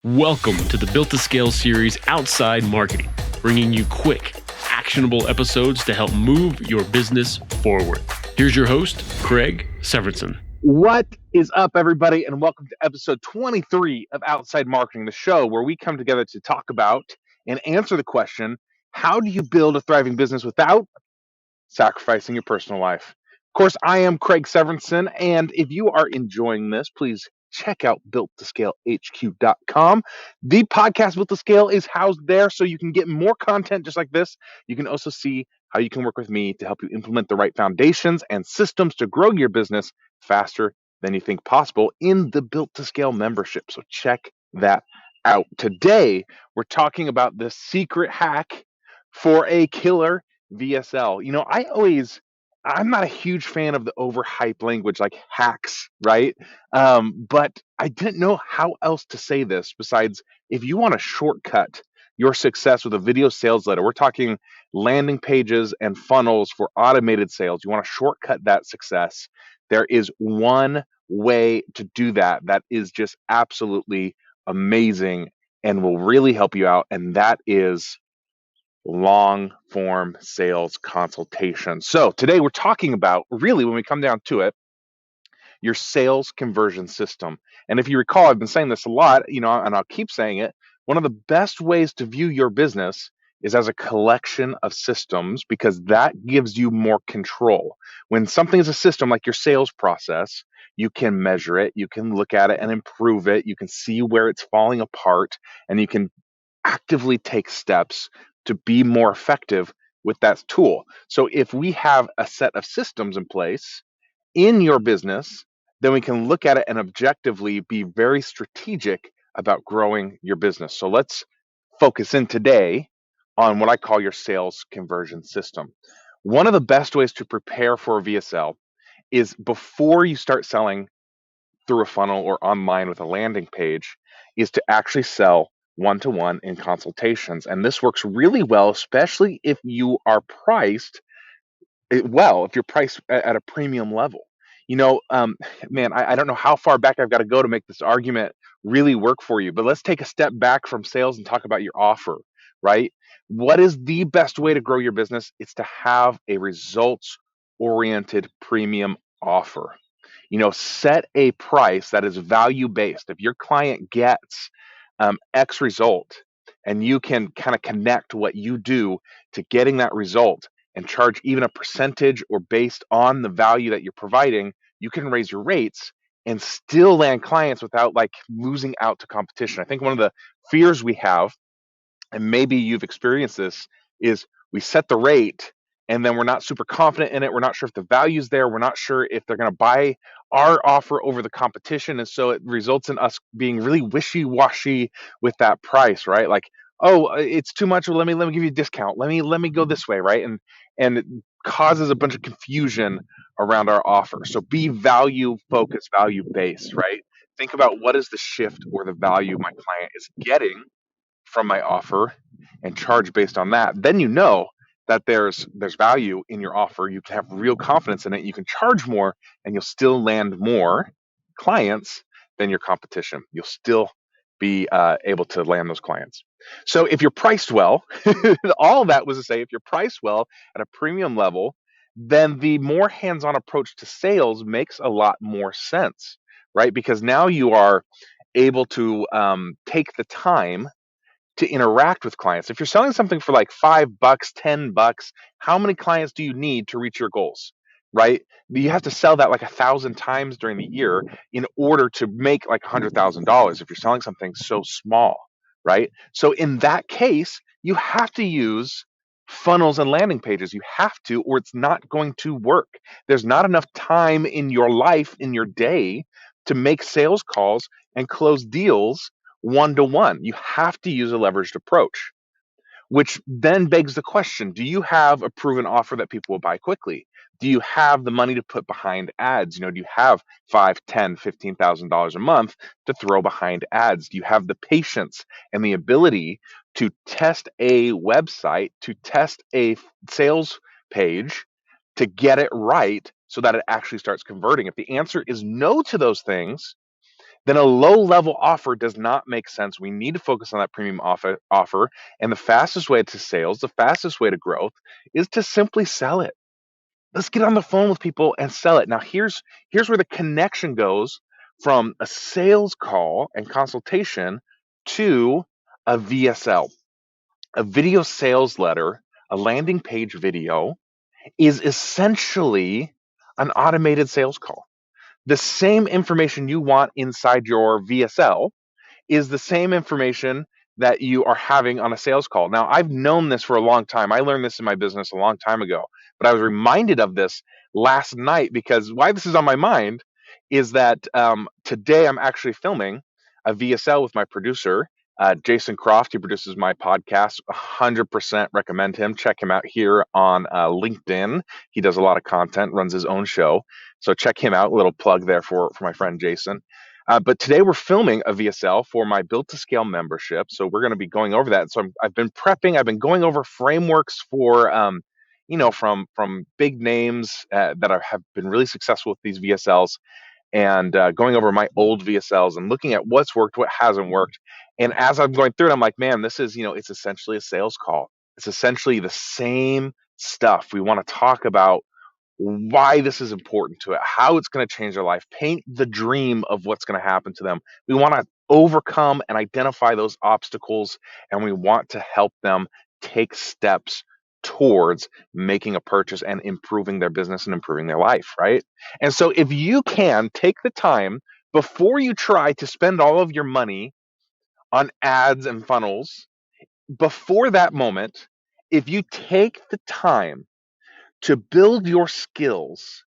Welcome to the Built to Scale series Outside Marketing, bringing you quick, actionable episodes to help move your business forward. Here's your host, Craig Severinsen. What is up, everybody, and welcome to episode 23 of Outside Marketing, the show where we come together to talk about and answer the question, how do you build a thriving business without sacrificing your personal life? Of course, I am Craig Severinsen, and if you are enjoying this, please check out builttoscalehq.com. The podcast Built to Scale is housed there so you can get more content just like this. You can also see how you can work with me to help you implement the right foundations and systems to grow your business faster than you think possible in the Built to Scale membership. So check that out. Today, we're talking about the secret hack for a killer VSL. I'm not a huge fan of the overhyped language like hacks, right? But I didn't know how else to say this besides if you want to shortcut your success with a video sales letter. We're talking landing pages and funnels for automated sales. You want to shortcut that success. There is one way to do that that is just absolutely amazing and will really help you out, and that is long form sales consultation. So today we're talking about, really, when we come down to it, your sales conversion system. And if you recall, I've been saying this a lot, and I'll keep saying it. One of the best ways to view your business is as a collection of systems, because that gives you more control. When something is a system like your sales process, you can measure it, you can look at it and improve it, you can see where it's falling apart, and you can actively take steps to be more effective with that tool. So if we have a set of systems in place in your business, then we can look at it and objectively be very strategic about growing your business. So let's focus in today on what I call your sales conversion system. One of the best ways to prepare for a VSL is before you start selling through a funnel or online with a landing page is to actually sell one-to-one in consultations. And this works really well, especially if you are priced if you're priced at a premium level. I don't know how far back I've got to go to make this argument really work for you, but let's take a step back from sales and talk about your offer, right? What is the best way to grow your business? It's to have a results-oriented premium offer. Set a price that is value-based. If your client gets X result and you can kind of connect what you do to getting that result and charge even a percentage or based on the value that you're providing, you can raise your rates and still land clients without losing out to competition. I think one of the fears we have, and maybe you've experienced this, is we set the rate and then we're not super confident in it. We're not sure if the value's there. We're not sure if they're going to buy our offer over the competition. And so it results in us being really wishy-washy with that price, right? Like, oh, it's too much. Well, let me give you a discount. Let me go this way, right? And it causes a bunch of confusion around our offer. So be value focused, value based, right? Think about what is the shift or the value my client is getting from my offer and charge based on that. Then you know that there's value in your offer. You can have real confidence in it. You can charge more and you'll still land more clients than your competition. You'll still be able to land those clients. So if you're priced well, all of that was to say, if you're priced well at a premium level, then the more hands-on approach to sales makes a lot more sense, right? Because now you are able to take the time to interact with clients. If you're selling something for like $5, $10, how many clients do you need to reach your goals, right? You have to sell that like 1,000 times during the year in order to make like $100,000 if you're selling something so small, right? So in that case, you have to use funnels and landing pages. You have to, or it's not going to work. There's not enough time in your life, in your day, to make sales calls and close deals one-to-one. You have to use a leveraged approach, which then begs the question, do you have a proven offer that people will buy quickly? Do you have the money to put behind ads? Do you have $5, $10, $15,000 a month to throw behind ads? Do you have the patience and the ability to test a website, to test a sales page, to get it right so that it actually starts converting? If the answer is no to those things, then a low-level offer does not make sense. We need to focus on that premium offer. And the fastest way to sales, the fastest way to growth is to simply sell it. Let's get on the phone with people and sell it. Now, here's where the connection goes from a sales call and consultation to a VSL, a video sales letter, a landing page video is essentially an automated sales call. The same information you want inside your VSL is the same information that you are having on a sales call. Now, I've known this for a long time. I learned this in my business a long time ago, but I was reminded of this last night because why this is on my mind is that today I'm actually filming a VSL with my producer, Jason Croft. He produces my podcast. 100% recommend him. Check him out here on LinkedIn. He does a lot of content, runs his own show. So check him out. A little plug there for my friend Jason. But today we're filming a VSL for my Built to Scale membership. So we're going to be going over that. So I've been prepping. I've been going over frameworks for, from big names that have been really successful with these VSLs, and going over my old VSLs and looking at what's worked, what hasn't worked. And as I'm going through it, I'm like, man, this is, it's essentially a sales call. It's essentially the same stuff. We want to talk about why this is important to it, how it's going to change their life, paint the dream of what's going to happen to them. We want to overcome and identify those obstacles, and we want to help them take steps towards making a purchase and improving their business and improving their life, right? And so if you can take the time before you try to spend all of your money on ads and funnels, before that moment, if you take the time to build your skills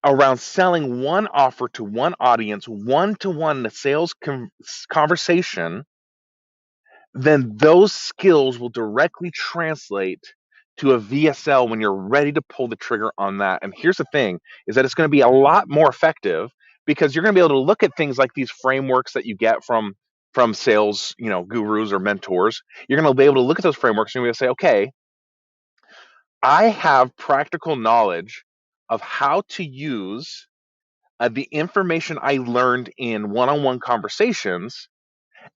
around selling one offer to one audience, one-to-one, the sales conversation, then those skills will directly translate to a VSL when you're ready to pull the trigger on that. And here's the thing, is that it's going to be a lot more effective because you're going to be able to look at things like these frameworks that you get from sales, gurus or mentors. You're going to be able to look at those frameworks and you're going to say, okay, I have practical knowledge of how to use the information I learned in one-on-one conversations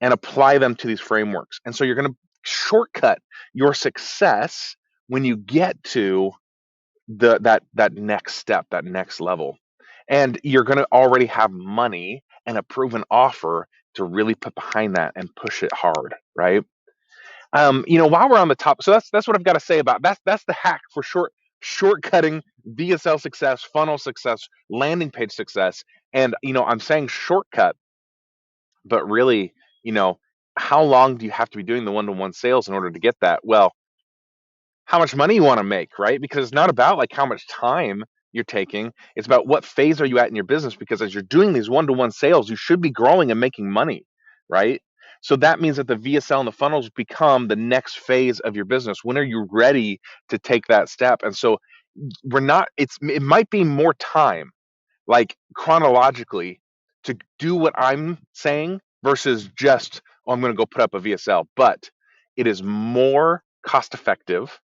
and apply them to these frameworks. And so you're going to shortcut your success when you get to that next step, that next level. And you're going to already have money and a proven offer to really put behind that and push it hard, right? While we're on the top, so that's what I've got to say about that's the hack for shortcutting VSL success, funnel success, landing page success. And I'm saying shortcut, but really, how long do you have to be doing the one-to-one sales in order to get that? Well, how much money you want to make, right? Because it's not about like how much time you're taking. It's about what phase are you at in your business, because as you're doing these one-to-one sales, you should be growing and making money, right? So that means that the VSL and the funnels become the next phase of your business. When are you ready to take that step? And so it might be more time, like chronologically, to do what I'm saying versus just, oh, I'm going to go put up a VSL. But it is more cost effective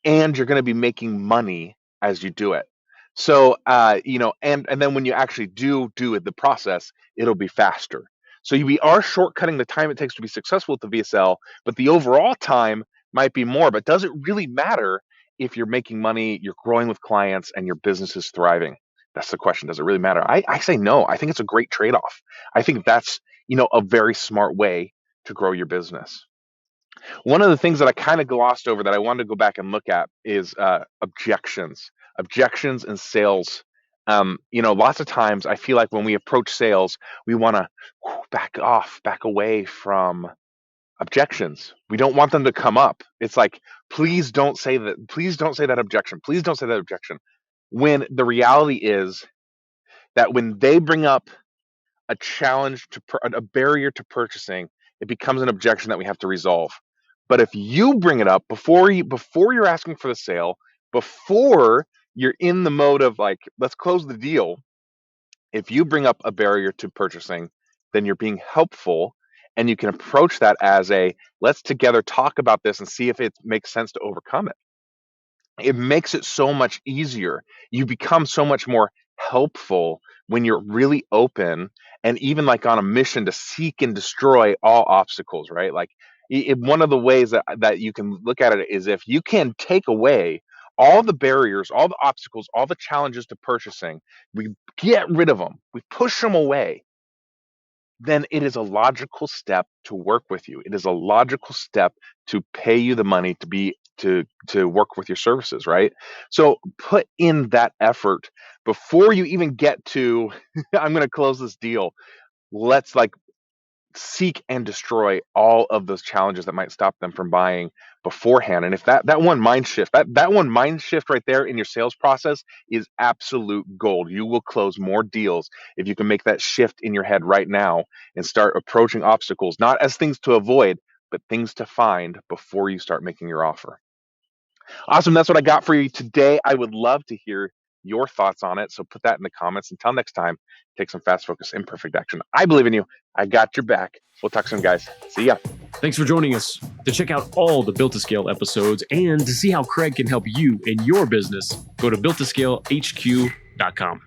and you're going to be making money as you do it. So, and then when you actually do it, the process, it'll be faster. So we are shortcutting the time it takes to be successful with the VSL, but the overall time might be more. But does it really matter if you're making money, you're growing with clients, and your business is thriving? That's the question. Does it really matter? I say no. I think it's a great trade-off. I think that's, a very smart way to grow your business. One of the things that I kind of glossed over that I wanted to go back and look at is objections. Objections in sales. Lots of times I feel like when we approach sales, we want to back away from objections. We don't want them to come up. It's like, please don't say that. Please don't say that objection. Please don't say that objection. When the reality is that when they bring up a challenge a barrier to purchasing, it becomes an objection that we have to resolve. But if you bring it up before you're asking for the sale, before you're in the mode of like, let's close the deal, if you bring up a barrier to purchasing, then you're being helpful, and you can approach that as let's together talk about this and see if it makes sense to overcome it. It makes it so much easier. You become so much more helpful when you're really open and even like on a mission to seek and destroy all obstacles, right? Like one of the ways that you can look at it is if you can take away all the barriers, all the obstacles, all the challenges to purchasing, we get rid of them, we push them away, then it is a logical step to work with you. It is a logical step to pay you the money to work with your services, right? So put in that effort before you even get to I'm going to close this deal. Let's like seek and destroy all of those challenges that might stop them from buying beforehand. And if that one mind shift, that one mind shift right there in your sales process is absolute gold. You will close more deals if you can make that shift in your head right now and start approaching obstacles, not as things to avoid, but things to find before you start making your offer. Awesome. That's what I got for you today. I would love to hear your thoughts on it. So put that in the comments. Until next time, take some fast, focus, imperfect action. I believe in you. I got your back. We'll talk soon, guys. See ya. Thanks for joining us. To check out all the Built to Scale episodes and to see how Craig can help you in your business, go to builttoscalehq.com.